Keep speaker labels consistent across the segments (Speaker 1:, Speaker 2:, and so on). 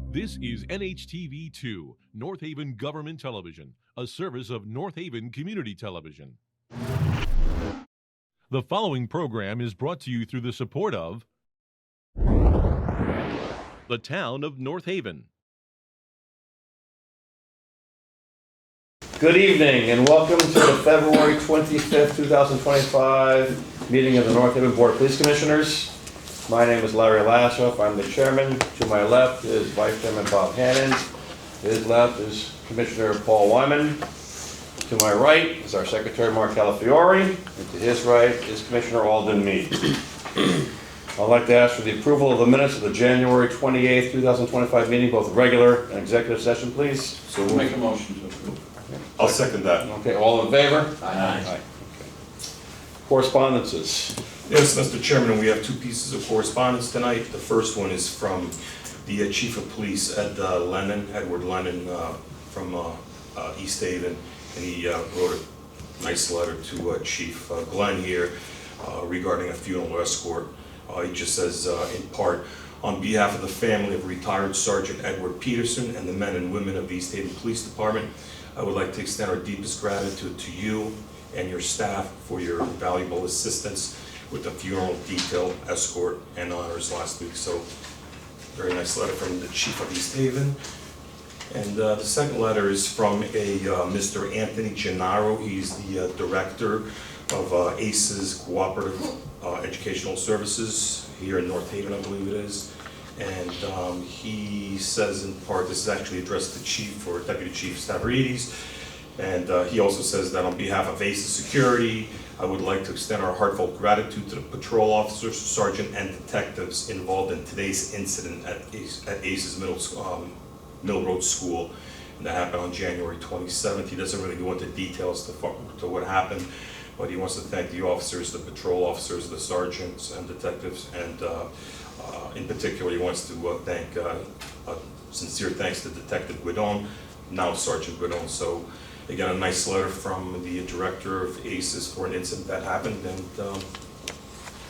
Speaker 1: This is NHTV2, North Haven Government Television, a service of North Haven Community Television. The following program is brought to you through the support of the town of North Haven.
Speaker 2: Good evening and welcome to the February 25th, 2025 meeting of the North Haven Board of Police Commissioners. My name is Larry Lassoff. I'm the chairman. To my left is Vice Chairman Bob Hannon. To his left is Commissioner Paul Wyman. To my right is our Secretary Mark Calafiore. And to his right is Commissioner Alden Mead. I'd like to ask for the approval of the minutes of the January 28th, 2025 meeting, both regular and executive session, please.
Speaker 3: So we'll make a motion to approve.
Speaker 4: I'll second that.
Speaker 2: Okay, all in favor?
Speaker 3: Aye.
Speaker 2: Okay. Correspondences.
Speaker 4: Yes, Mr. Chairman, we have two pieces of correspondence tonight. The first one is from the Chief of Police, Edward Lennon, from East Haven, and he wrote a nice letter to Chief Glenn here regarding a funeral escort. He just says, in part, on behalf of the family of retired Sergeant Edward Peterson and the men and women of the East Haven Police Department, I would like to extend our deepest gratitude to you and your staff for your valuable assistance with the funeral detail, escort, and honors last week. So, very nice letter from the Chief of East Haven. And the second letter is from a Mr. Anthony Gennaro. He's the director of ACES Cooperative Educational Services here in North Haven, I believe it is. And he says in part, this is actually addressed to Chief or Deputy Chief Stavridis. And he also says that on behalf of ACES Security, I would like to extend our heartfelt gratitude to the patrol officers, sergeant, and detectives involved in today's incident at ACES Mill Road School. And that happened on January 27th. He doesn't really go into details to what happened, but he wants to thank the officers, the patrol officers, the sergeants and detectives, and in particular, he wants to thank, sincere thanks to Detective Guidon, now Sergeant Guidon. So, again, a nice letter from the director of ACES for an incident that happened, and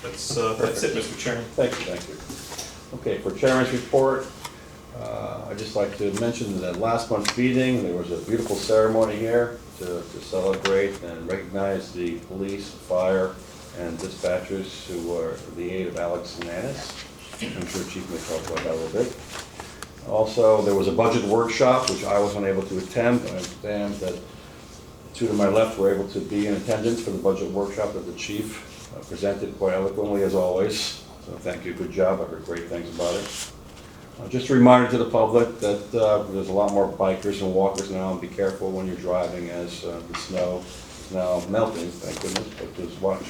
Speaker 4: that's it, Mr. Chairman.
Speaker 2: Thank you. Okay, for Chairman's report, I'd just like to mention that last month's meeting, there was a beautiful ceremony here to celebrate and recognize the police, fire, and dispatchers who were the aid of Alex Hernandez. I'm sure Chief may talk about that a little bit. Also, there was a budget workshop, which I was unable to attend, but I understand that the two to my left were able to be in attendance for the budget workshop that the Chief presented quite eloquently, as always. So thank you, good job. I heard great things about it. Just a reminder to the public that there's a lot more bikers and walkers now, and be careful when you're driving as the snow is now melting, thank goodness, but just watch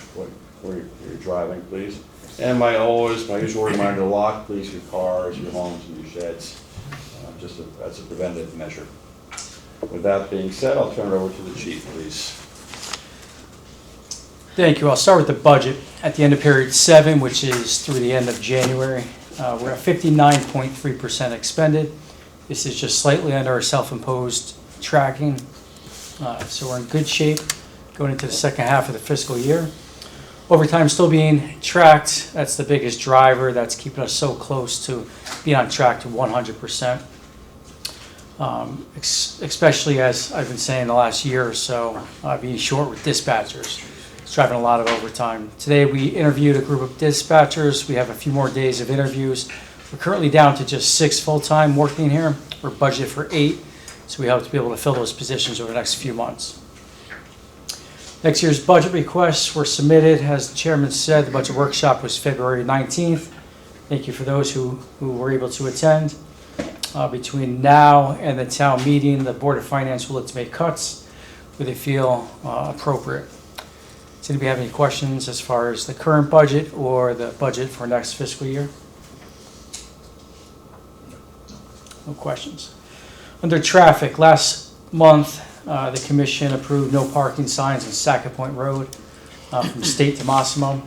Speaker 2: where you're driving, please. And my usual reminder to lock, please, your cars, your homes, and your sheds, just as a preventive measure. With that being said, I'll turn it over to the Chief, please.
Speaker 5: Thank you. I'll start with the budget. At the end of period 7, which is through the end of January, we're at 59.3% expended. This is just slightly under our self-imposed tracking. So we're in good shape going into the second half of the fiscal year. Overtime still being tracked. That's the biggest driver. That's keeping us so close to being on track to 100%. Especially as I've been saying the last year or so, being short with dispatchers. It's driving a lot of overtime. Today we interviewed a group of dispatchers. We have a few more days of interviews. We're currently down to just 6 full-time working here. We're budgeted for 8, so we hope to be able to fill those positions over the next few months. Next year's budget requests were submitted. As the chairman said, the budget workshop was February 19th. Thank you for those who were able to attend. Between now and the town meeting, the Board of Finance will look to make cuts where they feel appropriate. Does anybody have any questions as far as the current budget or the budget for next fiscal year? No questions. Under traffic, last month, the commission approved no parking signs on Sackett Point Road from State to Massimo.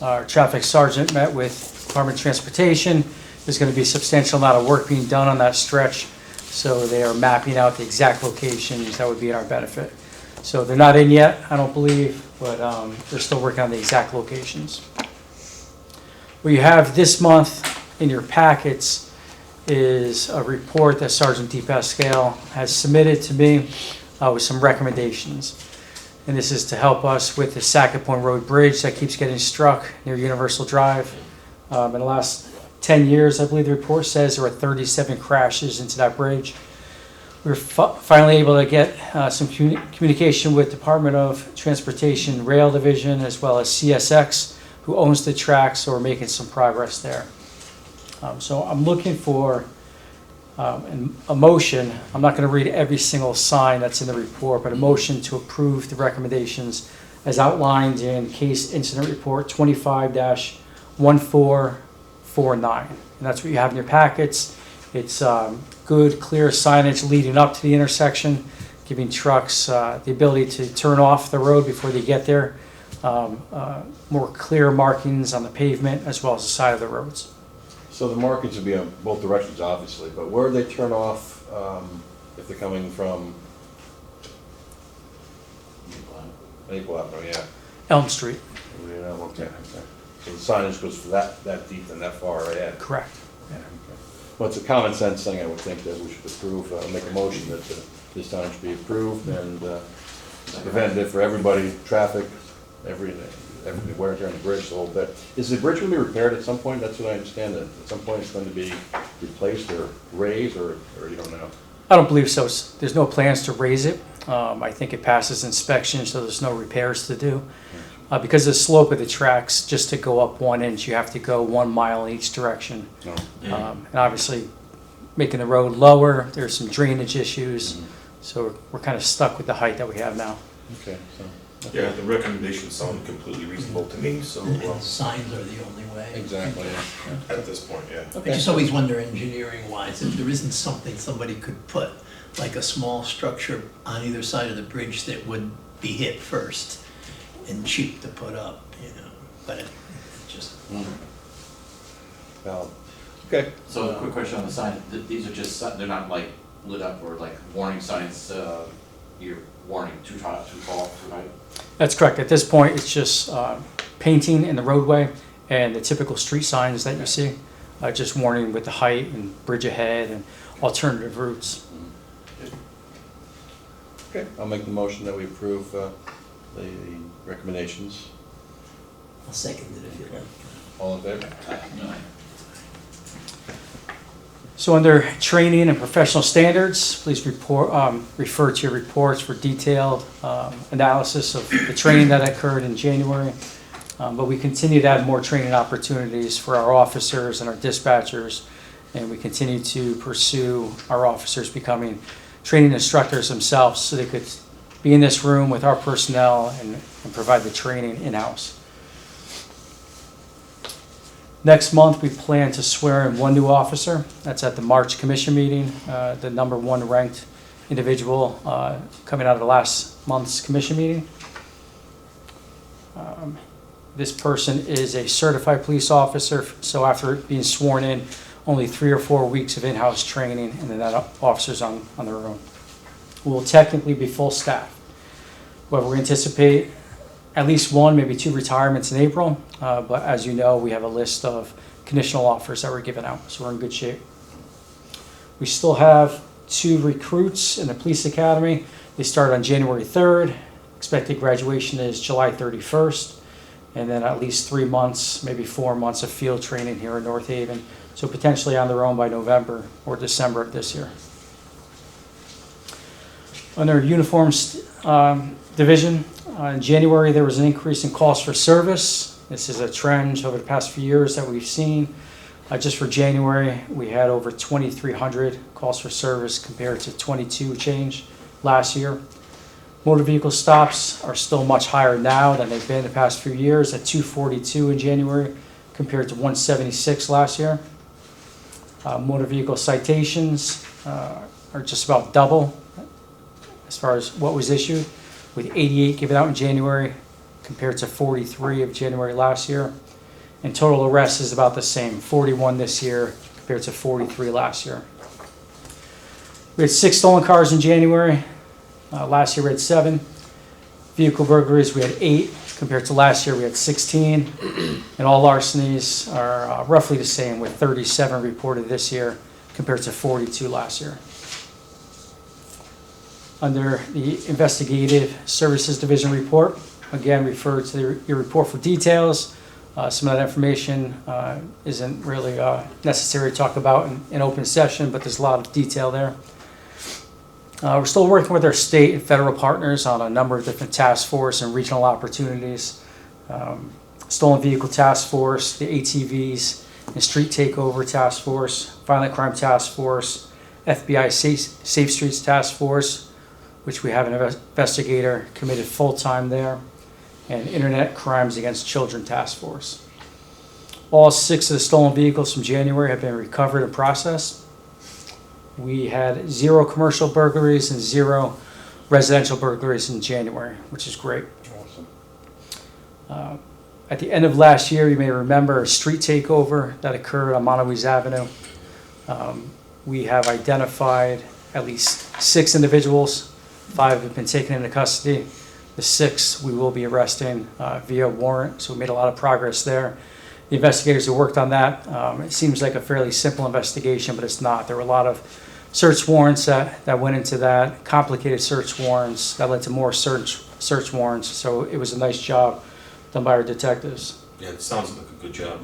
Speaker 5: Our traffic sergeant met with Department of Transportation. There's going to be a substantial amount of work being done on that stretch, so they are mapping out the exact locations that would be in our benefit. So they're not in yet, I don't believe, but they're still working on the exact locations. What you have this month in your packets is a report that Sergeant DePascal has submitted to me with some recommendations. And this is to help us with the Sackett Point Road Bridge that keeps getting struck near Universal Drive. In the last 10 years, I believe the report says there were 37 crashes into that bridge. We were finally able to get some communication with Department of Transportation Rail Division as well as CSX, who owns the tracks, so we're making some progress there. So I'm looking for a motion. I'm not going to read every single sign that's in the report, but a motion to approve the recommendations as outlined in Case Incident Report 25-1449. And that's what you have in your packets. It's good, clear signage leading up to the intersection, giving trucks the ability to turn off the road before they get there. More clear markings on the pavement as well as the side of the roads.
Speaker 2: So the markings would be on both directions, obviously, but where do they turn off if they're coming from Maple Avenue? Yeah.
Speaker 5: Elm Street,
Speaker 2: Yeah, okay. So the signage goes for that deep and that far ahead.
Speaker 5: correct.
Speaker 2: Well, it's a common sense thing. I would think that we should approve, make a motion that this time should be approved and preventative for everybody, traffic, every wear and tear on the bridge, the whole bit. Is the bridge going to be repaired at some point? That's what I understand, that at some point it's going to be replaced or raised, or you don't know?
Speaker 5: I don't believe so. There's no plans to raise it. I think it passes inspection, so there's no repairs to do. Because of the slope of the tracks, just to go up 1 inch, you have to go 1 mile in each direction.
Speaker 2: No.
Speaker 5: And obviously, making the road lower, there's some drainage issues. So we're kind of stuck with the height that we have now.
Speaker 2: Okay, so.
Speaker 4: Yeah, the recommendations sound completely reasonable to me, so,
Speaker 6: And signs are the only way.
Speaker 2: Exactly, yeah.
Speaker 4: at this point, yeah.
Speaker 6: I just always wonder, engineering wise, if there isn't something somebody could put, like a small structure on either side of the bridge that would be hit first and cheap to put up, you know, but it just,
Speaker 2: Valid. Okay.
Speaker 3: So a quick question on the sign, these are just, they're not like lit up or like warning signs, you're warning too tall, too high?
Speaker 5: That's correct. At this point, it's just painting in the roadway and the typical street signs that you see, just warning with the height and bridge ahead and alternative routes.
Speaker 2: Okay, I'll make the motion that we approve the recommendations.
Speaker 6: I'll second it if you like.
Speaker 2: All in favor?
Speaker 3: No.
Speaker 5: So under training and professional standards, please refer to your reports for detailed analysis of the training that occurred in January. But we continue to add more training opportunities for our officers and our dispatchers, and we continue to pursue our officers becoming training instructors themselves so they could be in this room with our personnel and provide the training in-house. Next month, we plan to swear in 1 new officer. That's at the March commission meeting, the #1 ranked individual coming out of the last month's commission meeting. This person is a certified police officer, so after being sworn in, only 3 or 4 weeks of in-house training, and then that officer's on their own. We will technically be full staff. But we anticipate at least 1, maybe 2 retirements in April. But as you know, we have a list of conditional offers that were given out, so we're in good shape. We still have 2 recruits in the police academy. They start on January 3rd. Expected graduation is July 31st. And then at least 3 months, maybe 4 months of field training here in North Haven. So potentially on their own by November or December of this year. Under uniforms division, in January there was an increase in calls for service. This is a trend over the past few years that we've seen. Just for January, we had over 2,300 calls for service compared to 22 change last year. Motor vehicle stops are still much higher now than they've been the past few years, at 242 in January compared to 176 last year. Motor vehicle citations are just about double as far as what was issued, with 88 given out in January compared to 43 of January last year. And total arrests is about the same, 41 this year compared to 43 last year. We had 6 stolen cars in January. Last year we had 7. Vehicle burglaries, we had 8. Compared to last year, we had 16, and all larcenies are roughly the same, with 37 reported this year compared to 42 last year. Under the Investigative Services Division report, again, refer to your report for details. Some of that information isn't really necessary to talk about in open session, but there's a lot of detail there. We're still working with our state and federal partners on a number of different task force and regional opportunities. Stolen Vehicle Task Force, the ATVs and Street Takeover Task Force, Violent Crime Task Force, FBI Safe Streets Task Force, which we have an investigator committed full-time there, and Internet Crimes Against Children Task Force. All 6 of the stolen vehicles from January have been recovered and processed. We had 0 commercial burglaries and 0 residential burglaries in January, which is great.
Speaker 2: Awesome.
Speaker 5: At the end of last year, you may remember a street takeover that occurred on Montauk Avenue. We have identified at least 6 individuals. 5 have been taken into custody. The 6 we will be arresting via warrant, so we made a lot of progress there. The investigators who worked on that, it seems like a fairly simple investigation, but it's not. There were a lot of search warrants that went into that, complicated search warrants that led to more search warrants, so it was a nice job done by our detectives.
Speaker 4: Yeah, it sounds like a good job.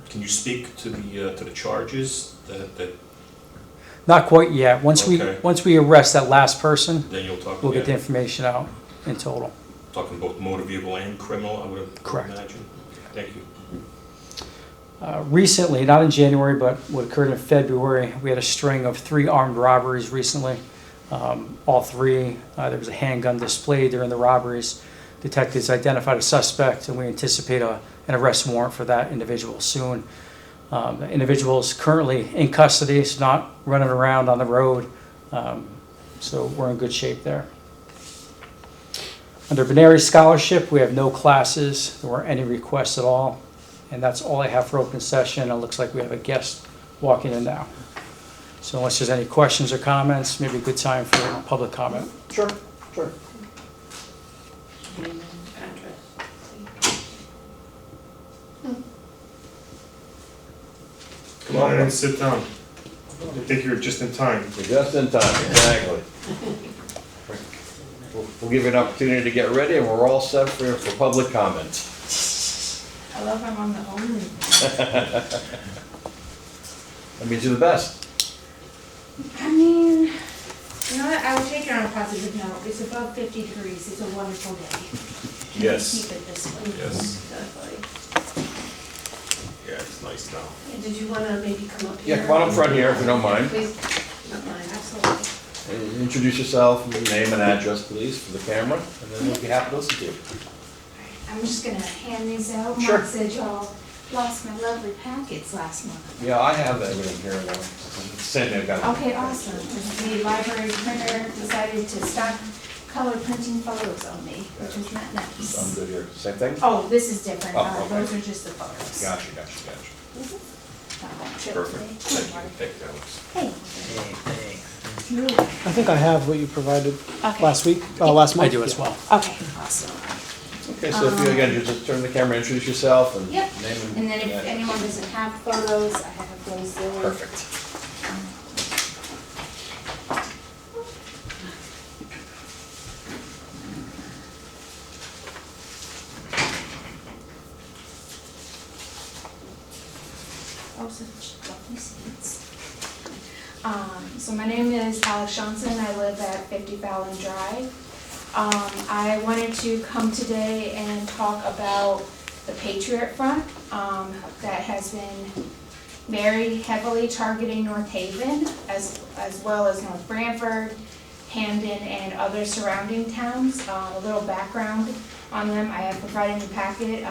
Speaker 4: Can you speak to the charges that
Speaker 5: Not quite yet. Once
Speaker 4: Okay.
Speaker 5: we arrest that last person,
Speaker 4: then you'll talk?
Speaker 5: we'll get the
Speaker 4: yeah,
Speaker 5: information out in total.
Speaker 4: talking both motor vehicle and criminal, I would
Speaker 5: Correct.
Speaker 4: imagine. Thank you.
Speaker 5: Recently, not in January, but what occurred in February, we had a string of 3 armed robberies recently. All 3, there was a handgun displayed during the robberies. Detectives identified a suspect, and we anticipate an arrest warrant for that individual soon. The individual is currently in custody. He's not running around on the road, so we're in good shape there. Under Veneri Scholarship, we have no classes. There weren't any requests at all. And that's all I have for open session. It looks like we have a guest walking in now. So unless there's any questions or comments, maybe a good time for public comment.
Speaker 2: Sure, sure.
Speaker 7: Name and address.
Speaker 4: Come on in and sit down. I think you're just in time.
Speaker 2: You're just in time, exactly. We'll give you an opportunity to get ready, and we're all set for public comment.
Speaker 7: I love I'm on the only.
Speaker 2: That means you're the best.
Speaker 7: I mean, you know what, I will take it on a positive note. It's above 50 degrees. It's a wonderful day.
Speaker 4: Yes.
Speaker 7: Keep it this way.
Speaker 4: Yes.
Speaker 7: Definitely.
Speaker 4: Yeah, it's nice now.
Speaker 7: And did you want to maybe come up here?
Speaker 2: Yeah, come on up front here if you don't mind.
Speaker 7: Please. Not mine, absolutely.
Speaker 2: Introduce yourself, name and address, please, for the camera, and then we'll be happy to listen to you.
Speaker 7: I'm just gonna hand these out.
Speaker 2: Sure.
Speaker 7: Mark said y'all lost my lovely packets last month.
Speaker 2: Yeah, I have everything here now. Same, I've got it.
Speaker 7: Okay, awesome. The library printer decided to stop color printing photos on me, which is not
Speaker 2: I'm
Speaker 7: nice.
Speaker 2: good here. Same thing?
Speaker 7: Oh, this is different.
Speaker 2: Oh, okay.
Speaker 7: Those are just the photos.
Speaker 2: Gotcha.
Speaker 4: Perfect. Thank you, Alex.
Speaker 7: Hey.
Speaker 8: I think I have what you provided
Speaker 7: Okay.
Speaker 8: last week, last month.
Speaker 5: I do as well.
Speaker 7: Okay, awesome.
Speaker 2: Okay, so if you, again, you just turn the camera, introduce yourself, and
Speaker 7: Yep.
Speaker 2: name
Speaker 7: And then if
Speaker 2: address.
Speaker 7: anyone doesn't have photos, I have those there.
Speaker 2: Perfect.
Speaker 7: Oh, such lovely seats. So my name is Alex Johnson. I live at 50 Fallon Drive. I wanted to come today and talk about the Patriot Front that has been very heavily targeting North Haven as well as North Branford, Hamden, and other surrounding towns. A little background on them. I have provided in the packet.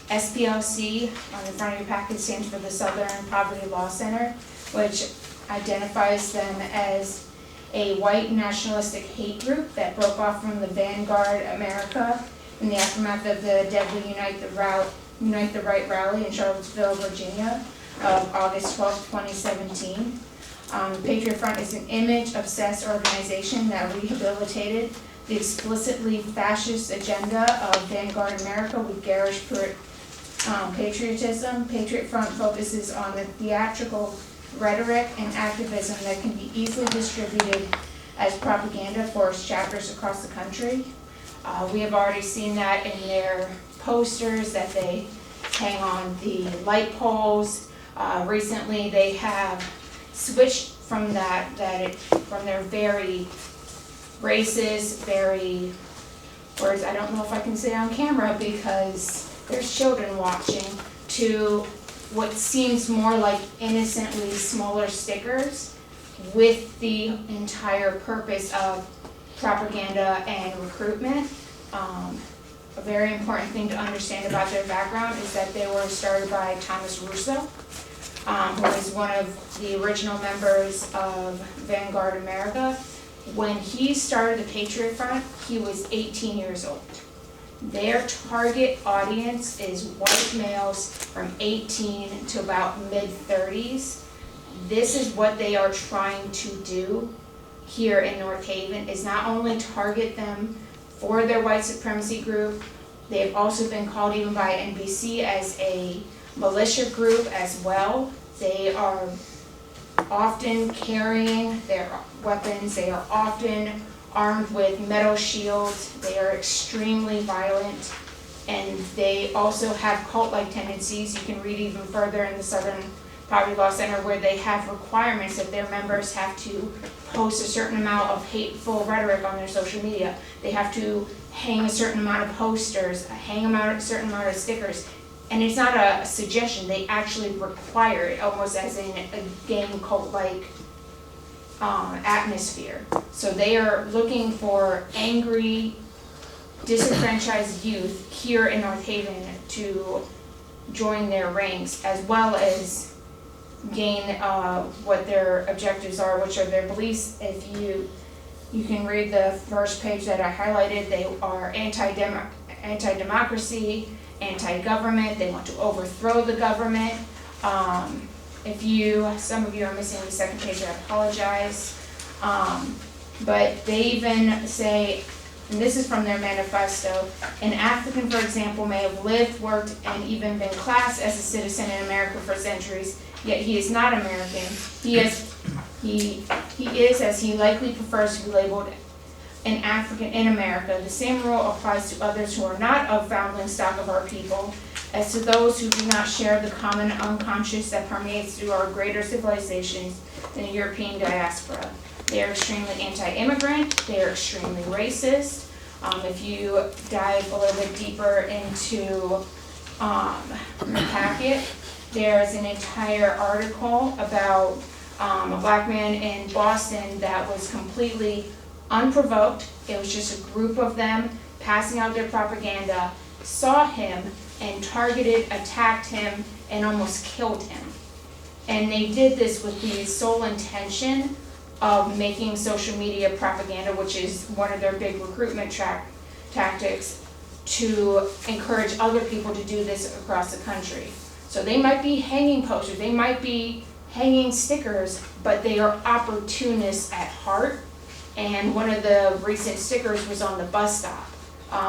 Speaker 7: SPLC on the front of your packet stands for the Southern Poverty Law Center, which identifies them as a white nationalistic hate group that broke off from the Vanguard America in the aftermath of the deadly Unite the Right rally in Charlottesville, Virginia of August 12, 2017. The Patriot Front is an image-obsessed organization that rehabilitated the explicitly fascist agenda of Vanguard America with garish patriotism. Patriot Front focuses on the theatrical rhetoric and activism that can be easily distributed as propaganda for its chapters across the country. We have already seen that in their posters that they hang on the light poles. Recently, they have switched from from their very racist, very words I don't know if I can say on camera because there's children watching, to what seems more like innocently smaller stickers with the entire purpose of propaganda and recruitment. A very important thing to understand about their background is that they were started by Thomas Russo, who is one of the original members of Vanguard America. When he started the Patriot Front, he was 18 years old. Their target audience is white males from 18 to about mid-30s. This is what they are trying to do here in North Haven, is not only target them for their white supremacy group, they've also been called even by NBC as a militia group as well. They are often carrying their weapons, they are often armed with metal shields, they are extremely violent, and they also have cult-like tendencies. You can read even further in the Southern Poverty Law Center where they have requirements that their members have to post a certain amount of hateful rhetoric on their social media. They have to hang a certain amount of posters, hang a certain amount of stickers. And it's not a suggestion, they actually require it, almost as in a gang cult-like atmosphere. So they are looking for angry, disenfranchised youth here in North Haven to join their ranks, as well as gain what their objectives are, which are their beliefs. If you can read the first page that I highlighted, they are anti-democracy, anti-government, they want to overthrow the government. Some of you are missing the second page, I apologize. But they even say, and this is from their manifesto, an African, for example, may have lived, worked, and even been classed as a citizen in America for centuries, yet he is not American. He is, as he likely prefers to be labeled, an African in America. The same rule applies to others who are not of foundling stock of our people, as to those who do not share the common unconscious that permeates through our greater civilizations in the European diaspora. They are extremely anti-immigrant, they are extremely racist. If you dive a little bit deeper into the packet, there's an entire article about a black man in Boston that was completely unprovoked. It was just a group of them passing out their propaganda, saw him and targeted, attacked him, and almost killed him. And they did this with the sole intention of making social media propaganda, which is one of their big recruitment tactics, to encourage other people to do this across the country. So they might be hanging posters, they might be hanging stickers, but they are opportunists at heart. And one of the recent stickers was on the bus stop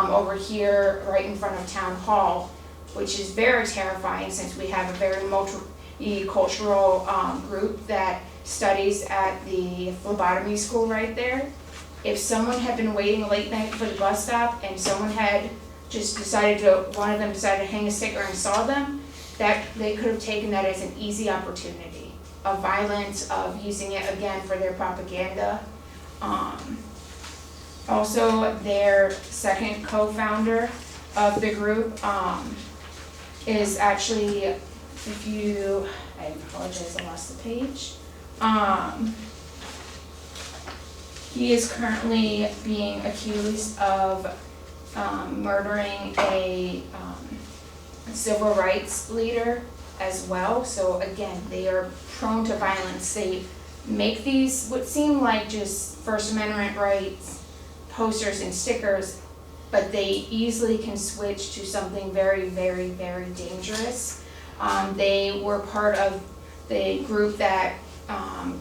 Speaker 7: over here right in front of Town Hall, which is very terrifying since we have a very multicultural group that studies at the phlebotomy school right there. If someone had been waiting late night for the bus stop and someone had just one of them decided to hang a sticker and saw them, that they could have taken that as an easy opportunity of violence, of using it again for their propaganda. Also, their second co-founder of the group is actually, I apologize, I lost the page. He is currently being accused of murdering a civil rights leader as well. So again, they are prone to violence. They make these what seem like just First Amendment rights posters and stickers, but they easily can switch to something very, very, very dangerous. They were part of the group that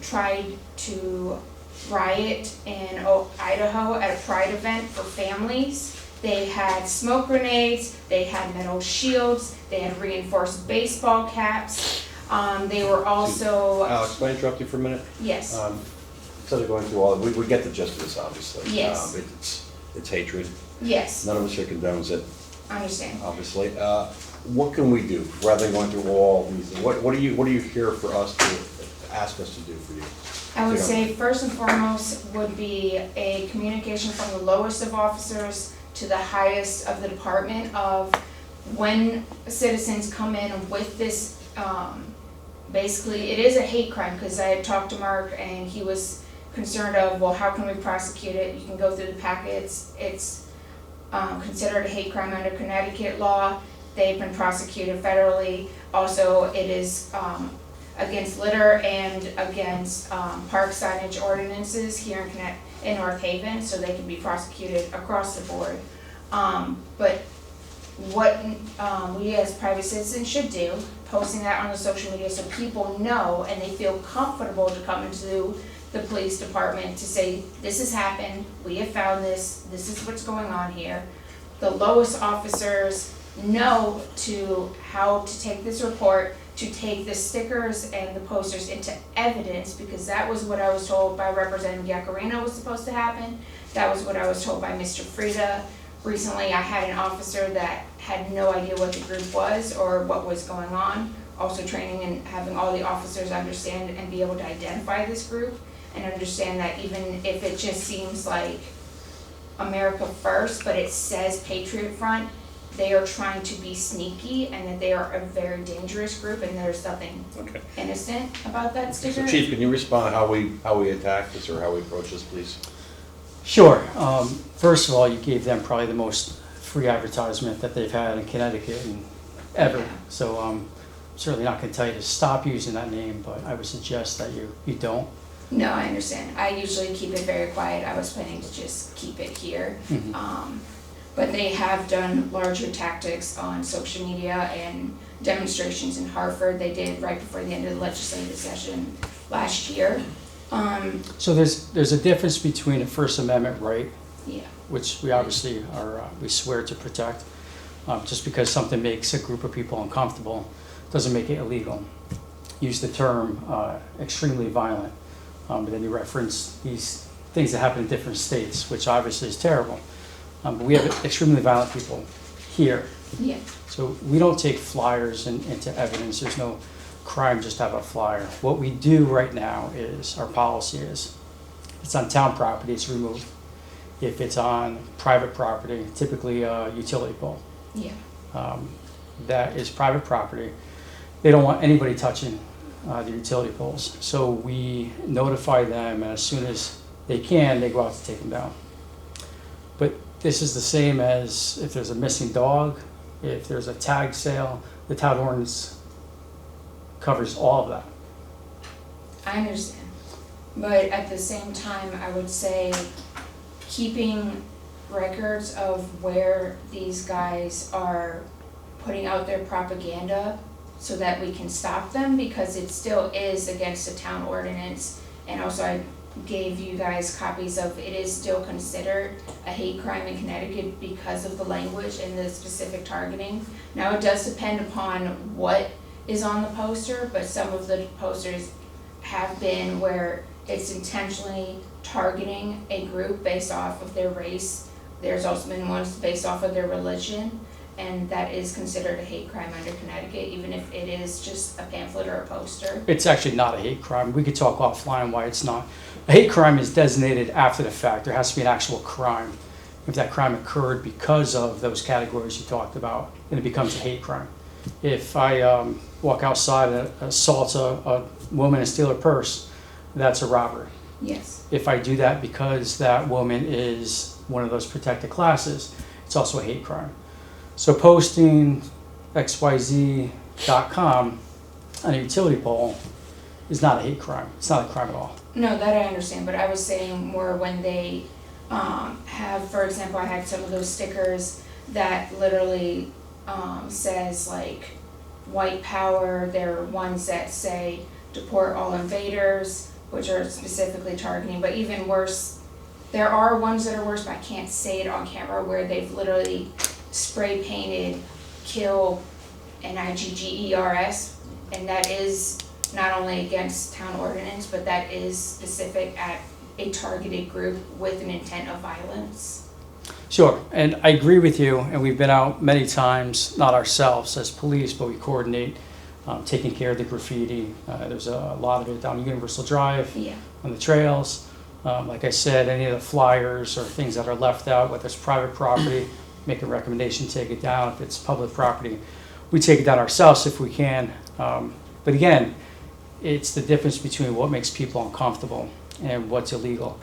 Speaker 7: tried to riot in Idaho at a pride event for families. They had smoke grenades, they had metal shields, they had reinforced baseball caps. They were also,
Speaker 2: Alex, can I interrupt you for a minute?
Speaker 7: yes,
Speaker 2: Instead of going through all, we get the gist of this, obviously.
Speaker 7: Yes.
Speaker 2: It's hatred.
Speaker 7: yes,
Speaker 2: None of us here condones it,
Speaker 7: I understand.
Speaker 2: obviously. What can we do, rather than going through all these, what do you hear for us to ask us to do for you?
Speaker 7: I would
Speaker 2: Yeah.
Speaker 7: say first and foremost would be a communication from the lowest of officers to the highest of the department of when citizens come in with this, basically, it is a hate crime, because I had talked to Mark and he was concerned of, well, how can we prosecute it? You can go through the packets, it's considered a hate crime under Connecticut law. They've been prosecuted federally. Also, it is against litter and against park signage ordinances here in North Haven, so they can be prosecuted across the board. But what we as private citizens should do, posting that on the social media so people know and they feel comfortable to come into the police department to say, this has happened, we have found this is what's going on here. The lowest officers know how to take this report, to take the stickers and the posters into evidence, because that was what I was told by Representative Yacarino was supposed to happen. That was what I was told by Mr. Frieda. Recently, I had an officer that had no idea what the group was or what was going on. Also training and having all the officers understand and be able to identify this group and understand that even if it just seems like America First, but it says Patriot Front, they are trying to be sneaky and that they are a very dangerous group and there's nothing
Speaker 2: Okay.
Speaker 7: innocent about that
Speaker 2: So
Speaker 7: sticker.
Speaker 2: Chief, can you respond how we attack this or how we approach this, please?
Speaker 5: Sure. First of all, you gave them probably the most free advertisement that they've had in Connecticut and ever.
Speaker 7: Yeah.
Speaker 5: So I'm certainly not going to tell you to stop using that name, but I would suggest that you don't.
Speaker 7: No, I understand. I usually keep it very quiet. I was planning to just keep it here. But they have done larger tactics on social media and demonstrations in Hartford. They did right before the end of the legislative session last year.
Speaker 5: So there's a difference between a First Amendment right,
Speaker 7: Yeah,
Speaker 5: which we obviously we swear to protect. Just because something makes a group of people uncomfortable doesn't make it illegal. Use the term extremely violent, but then you reference these things that happen in different states, which obviously is terrible. But we have extremely violent people here.
Speaker 7: yeah,
Speaker 5: So we don't take flyers into evidence. There's no crime just to have a flyer. What we do right now is, our policy is, if it's on town property, it's removed. If it's on private property, typically a utility pole,
Speaker 7: yeah.
Speaker 5: that is private property, they don't want anybody touching the utility poles. So we notify them, and as soon as they can, they go out to take them down. But this is the same as if there's a missing dog, if there's a tag sale, the town ordinance covers all of that.
Speaker 7: I understand. But at the same time, I would say keeping records of where these guys are putting out their propaganda so that we can stop them, because it still is against the town ordinance. And also I gave you guys copies of, it is still considered a hate crime in Connecticut because of the language and the specific targeting. Now, it does depend upon what is on the poster, but some of the posters have been where it's intentionally targeting a group based off of their race. There's also been ones based off of their religion, and that is considered a hate crime under Connecticut, even if it is just a pamphlet or a poster.
Speaker 5: It's actually not a hate crime. We could talk offline why it's not. A hate crime is designated after the fact. There has to be an actual crime. If that crime occurred because of those categories you talked about, then it becomes a hate crime. If I walk outside and assault a woman and steal her purse, that's a robbery.
Speaker 7: Yes,
Speaker 5: If I do that because that woman is one of those protected classes, it's also a hate crime. So posting xyz.com on a utility pole is not a hate crime. It's not a crime at all.
Speaker 7: no, that I understand, but I was saying more when they have, for example, I had some of those stickers that literally says like white power. There are ones that say deport all invaders, which are specifically targeting, but even worse, there are ones that are worse, but I can't say it on camera, where they've literally spray painted kill NIGGERS, and that is not only against town ordinance, but that is specific at a targeted group with an intent of violence.
Speaker 5: Sure, and I agree with you, and we've been out many times, not ourselves as police, but we coordinate taking care of the graffiti. There's a lot of it down Universal Drive,
Speaker 7: Yeah.
Speaker 5: on the trails. Like I said, any of the flyers or things that are left out, whether it's private property, make a recommendation, take it down. If it's public property, we take it down ourselves if we can. But again, it's the difference between what makes people uncomfortable and what's illegal.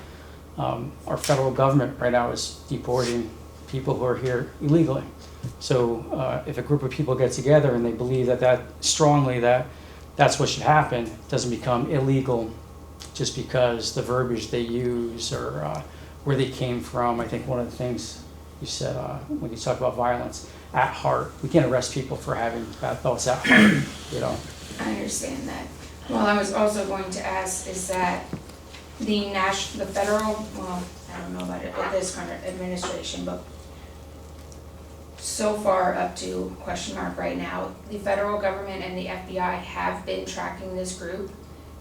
Speaker 5: Our federal government right now is deporting people who are here illegally. So if a group of people get together and they believe that strongly that that's what should happen, it doesn't become illegal just because the verbiage they use or where they came from. I think one of the things you said when you talk about violence, at heart, we can't arrest people for having bad thoughts at heart, you know.
Speaker 7: I understand that. Well, I was also going to ask is that the federal, well, I don't know about it with this current administration, but so far up to question mark right now, the federal government and the FBI have been tracking this group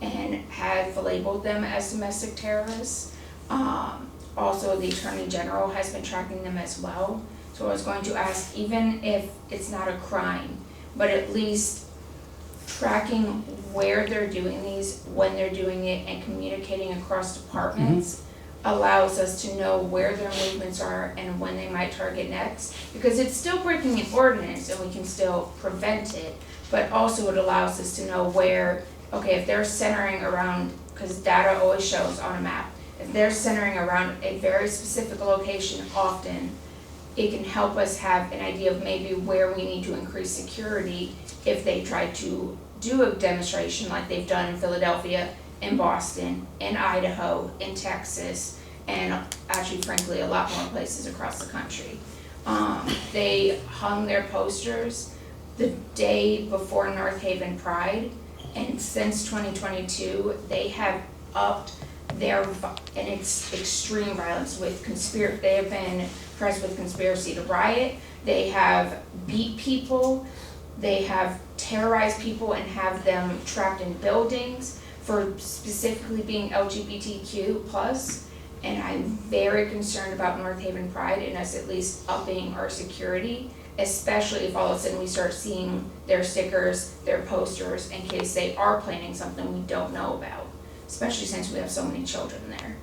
Speaker 7: and have labeled them as domestic terrorists. Also, the Attorney General has been tracking them as well. So I was going to ask, even if it's not a crime, but at least tracking where they're doing these, when they're doing it, and communicating across departments allows us to know where their movements are and when they might target next. Because it's still breaking an ordinance and we can still prevent it, but also it allows us to know where, okay, if they're centering around, because data always shows on a map, if they're centering around a very specific location often, it can help us have an idea of maybe where we need to increase security if they try to do a demonstration like they've done in Philadelphia, in Boston, in Idaho, in Texas, and actually frankly a lot more places across the country. They hung their posters the day before North Haven Pride, and since 2022 they have upped their, and it's extreme violence with they have been pressed with conspiracy to riot, they have beat people, they have terrorized people and have them trapped in buildings for specifically being LGBTQ+, and I'm very concerned about North Haven Pride and us at least upping our security, especially if all of a sudden we start seeing their stickers, their posters, in case they are planning something we don't know about, especially since we have so many children there.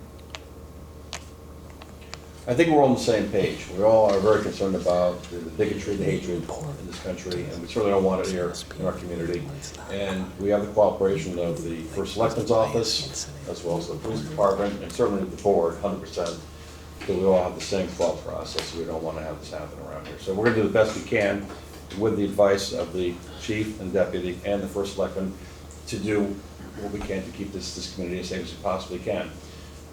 Speaker 2: I think we're all on the same page. We all are very concerned about the bigotry, the hatred in this country, and we certainly don't want it here in our community. And we have the cooperation of the First Selectman's Office, as well as the Police Department, and certainly the board, 100%, because we all have the same thought process. We don't want to have this happen around here. So we're going to do the best we can with the advice of the chief and deputy and the First Selectman to do what we can to keep this community as safe as we possibly can.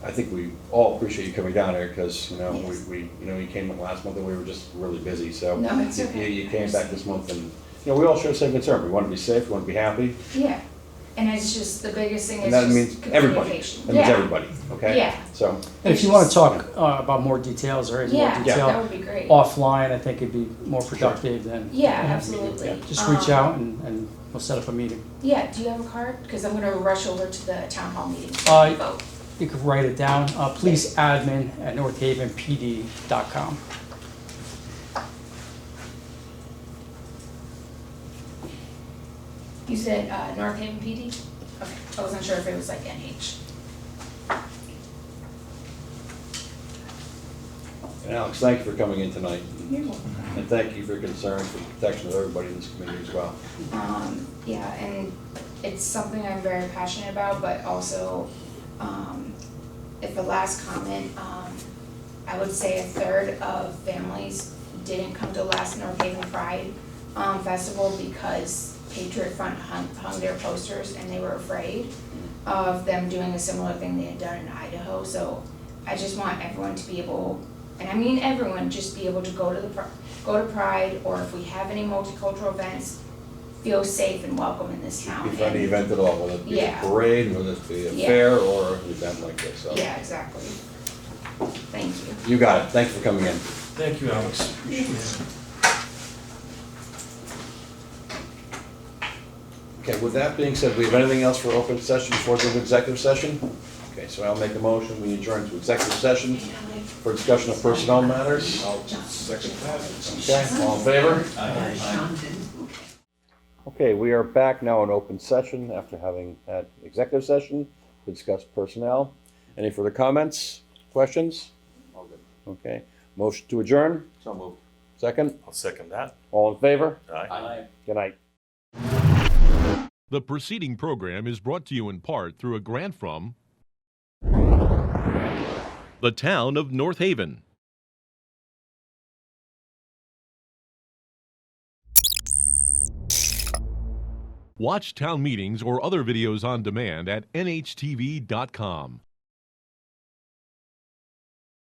Speaker 2: I think we all appreciate you coming down here because, you know,
Speaker 7: Yes.
Speaker 2: you came in last month and we were just really busy. So
Speaker 7: No, it's okay.
Speaker 2: you came back this month and, you know, we all share the same concern. We want to be safe, we want to be happy.
Speaker 7: Yeah, and it's just, the biggest thing is
Speaker 2: And that
Speaker 7: just
Speaker 2: means everybody.
Speaker 7: communication.
Speaker 2: That means
Speaker 7: Yeah.
Speaker 2: everybody, okay?
Speaker 7: Yeah.
Speaker 2: So,
Speaker 5: And if you want to talk about more details or any more
Speaker 7: Yeah, that
Speaker 5: detail
Speaker 7: would be great.
Speaker 5: offline, I think it'd be more productive than.
Speaker 7: Yeah,
Speaker 5: having a
Speaker 7: absolutely.
Speaker 5: meeting. Yeah, just reach out and we'll set up a meeting.
Speaker 7: Yeah, do you have a card? Because I'm gonna rush over to the town hall meeting. Vote.
Speaker 5: You could write it down, policeadmin@northavenpd.com.
Speaker 7: You said North Haven PD? Okay, I wasn't sure if it was like NH.
Speaker 2: and Alex, thank you for coming in tonight.
Speaker 7: You're welcome.
Speaker 2: And thank you for your concern for the protection of everybody in this community as well.
Speaker 7: Yeah, and it's something I'm very passionate about, but also, if the last comment, I would say a third of families didn't come to last North Haven Pride Festival because Patriot Front hung their posters and they were afraid of them doing a similar thing they had done in Idaho. So I just want everyone to be able, and I mean everyone, just be able to go to Pride, or if we have any multicultural events, feel safe and welcome in this town.
Speaker 2: If any
Speaker 7: And-
Speaker 2: event at all, whether it be a
Speaker 7: Yeah.
Speaker 2: parade, whether it be a
Speaker 7: Yeah.
Speaker 2: fair or an event like this, so.
Speaker 7: Yeah, exactly. Thank you.
Speaker 2: You got it, thanks for coming in.
Speaker 4: Thank you, Alex. Appreciate it.
Speaker 2: Okay, with that being said, do we have anything else for open session before the executive session? Okay, so I'll make a motion, we adjourn to executive session for discussion of personnel matters.
Speaker 4: I'll second that.
Speaker 2: Okay, all in favor? Okay, we are back now in open session after having had executive session to discuss personnel. Any further comments, questions?
Speaker 3: All good.
Speaker 2: Okay, motion to adjourn,
Speaker 3: So moved.
Speaker 2: second,
Speaker 4: I'll second that.
Speaker 2: all in favor?
Speaker 3: Aye.
Speaker 2: Good night.
Speaker 1: The preceding program is brought to you in part through a grant from the town of North Haven. Watch town meetings or other videos on demand at nhtv.com.